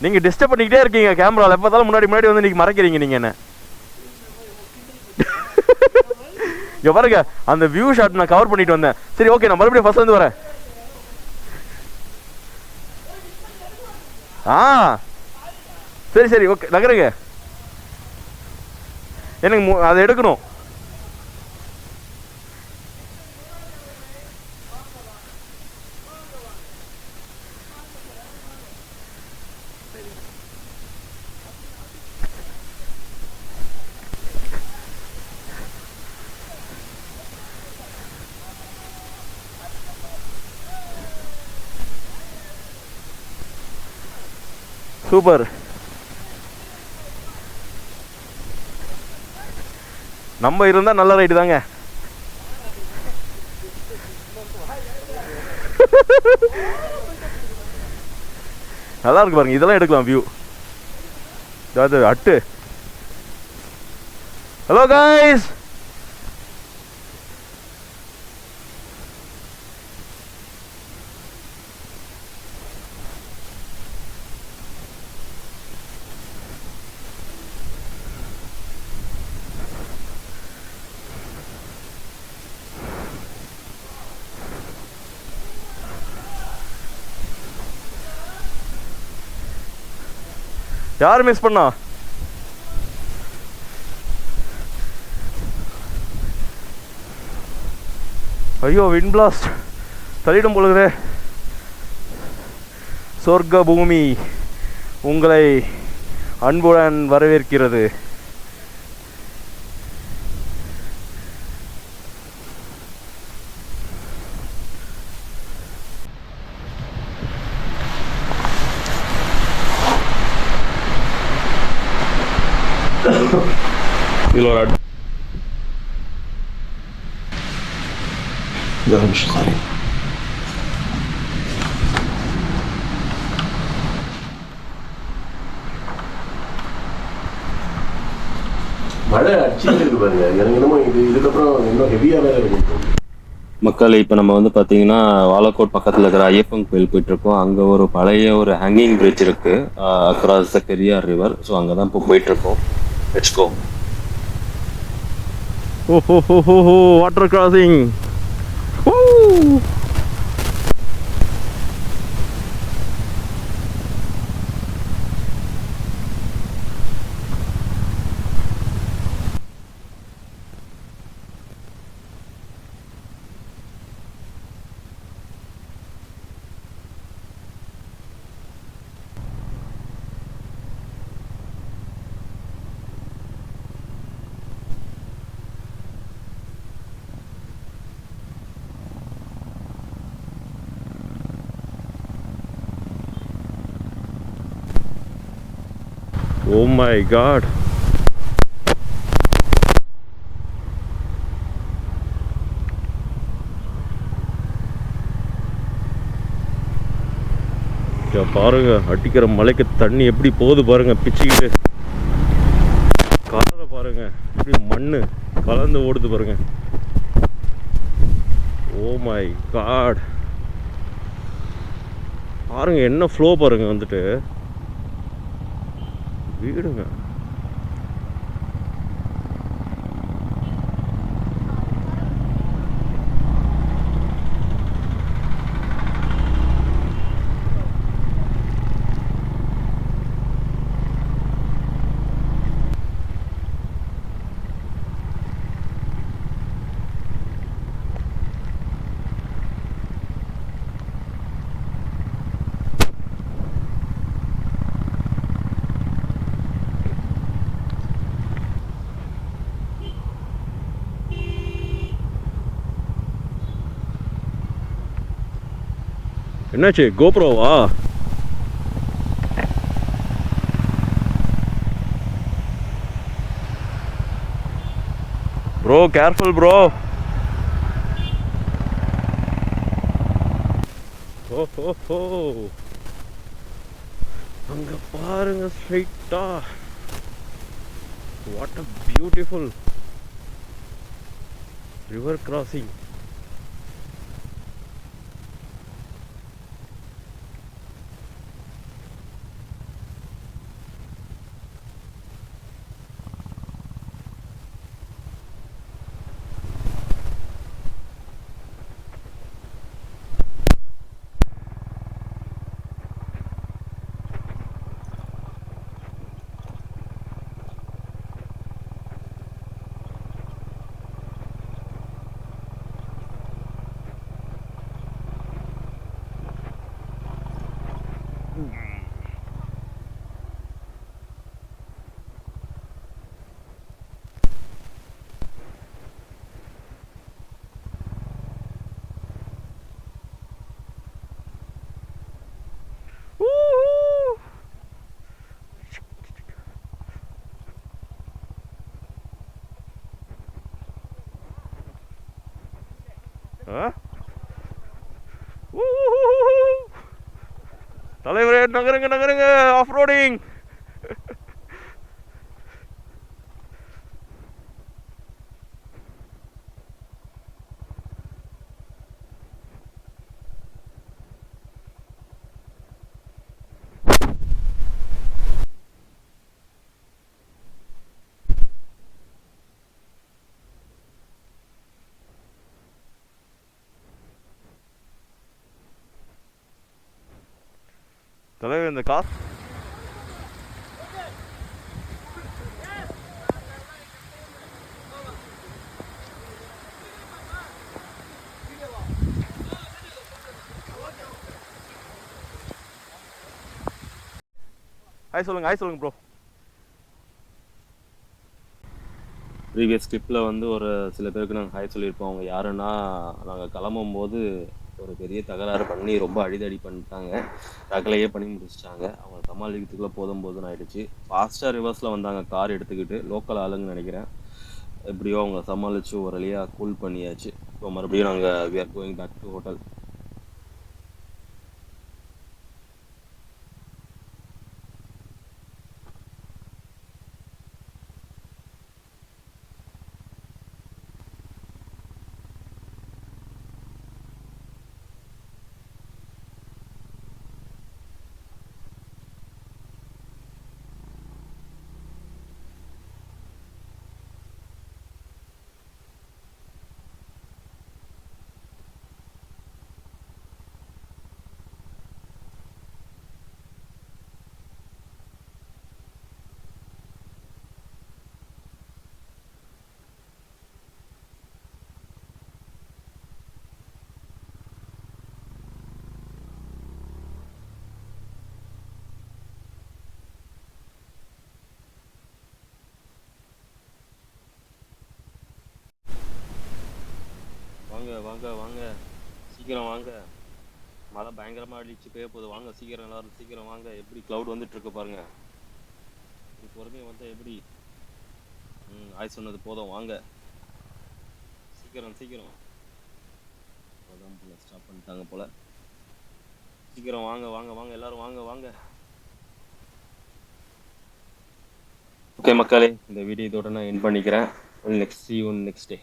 நீங்க டிஸ்டர்ப் பண்ணிக்கிட்டே இருக்கீங்க கேமரால. எப்ப பார்த்தாலும் முன்னாடி முன்னாடி வந்து நீங்க மறைக்கிறீங்க நீங்க என்ன. இங்க பாருங்க அந்த வியூ ஷாட் நான் கவர் பண்ணிட்டு வந்தேன். சரி ஓகே, நான் மறுபடியும் ஃபர்ஸ்ட்ல இருந்து வரேன். சரி சரி ஓகே, நகருங்க. எனக்கு அதை எடுக்கணும். சூப்பர். நம்ம இருந்தா நல்ல ரைட்டு தாங்க. நல்லா இருக்கு பாருங்க, இதெல்லாம் எடுக்கலாம் வியூ. அதாவது அட்டு. ஹலோ கைஸ், யார் மிஸ் பண்ணா? ஐயோ விண்ட் பிளாஸ்ட் தள்ளிடும் பொழுது. சொர்க்க பூமி உங்களை அன்புடன் வரவேற்கிறது. இதில் ஒரு ده مش صحيح. மழை அடிச்சுட்டு பாருங்க. எனக்கு என்னமோ இதுக்கப்புறம் இன்னும் ஹெவியாகவே இருக்கும். மக்கள் இப்போ நம்ம வந்து பார்த்தீங்கன்னா வாலக்கோட் பக்கத்தில் இருக்கிற ஐயப்பன் கோயில் போயிட்டுருக்கோம். அங்கே ஒரு பழைய ஒரு ஹேங்கிங் பிரிட்ஜ் இருக்குது across the Periyar river. So அங்கே தான் இப்போ போயிட்டுருக்கோம். Let's go. ஓஹோ water crossing. Oh my God. பாருங்க அடிக்கிற மலைக்கு தண்ணி எப்படி போகுது பாருங்க, பிச்சுக்கிட்டு. கலரை பாருங்க, இப்படி மண்ணு கலந்து ஓடுது பாருங்க. ஓ மை காட், பாருங்க என்ன ஃப்ளோ பாருங்க. வந்துட்டு வீடுங்க. என்னாச்சு, கோப்ரோவா? Bro careful bro. ஓஹோ அங்க பாருங்க ஸ்ட்ரைட்டா. What a beautiful river crossing. தலைவரே நகருங்க நகருங்க, ஆஃப் ரோடிங். தலைவர் இந்த காசு ஹாய் சொல்லுங்க ப்ரோ. ப்ரீவியஸ் கிளிப்பில் வந்து ஒரு சில பேருக்கு நாங்கள் ஹாய் சொல்லியிருப்போம். அவங்க யாருன்னா, நாங்கள் கிளம்பும் போது ஒரு பெரிய தகராறு பண்ணி ரொம்ப அடிதடி பண்ணிட்டாங்க. ரகலையே பண்ணி முடிச்சிட்டாங்க. அவங்க சமாளிக்கிறதுக்குள்ளே போதும்னு ஆயிடுச்சு. ஃபாஸ்ட்டாக ரிவர்ஸில் வந்தாங்க கார் எடுத்துக்கிட்டு, லோக்கல் ஆளுங்கன்னு நினைக்கிறேன். எப்படியோ அவங்க சமாளித்து ஒரு வழியாக கூல் பண்ணியாச்சு. இப்போ மறுபடியும் நாங்கள் we are going back to hotel. வாங்க வாங்க வாங்க, சீக்கிரம் வாங்க. மழை பயங்கரமாக அடிச்சு பெய்ய போகுது. வாங்க சீக்கிரம், எல்லாரும் சீக்கிரம் வாங்க. எப்படி க்ளவுட் வந்துட்டு இருக்கு பாருங்க. பொறுமையாக வந்தால் எப்படி? ஆய் சொன்னது போதும், வாங்க சீக்கிரம் சீக்கிரம். அதான் போல ஸ்டாப் பண்ணிட்டாங்க போல. சீக்கிரம் வாங்க வாங்க வாங்க, எல்லாரும் வாங்க வாங்க. ஓகே மக்களே, இந்த வீடியோ இதோட நான் என் பண்ணிக்கிறேன். Next see you next day.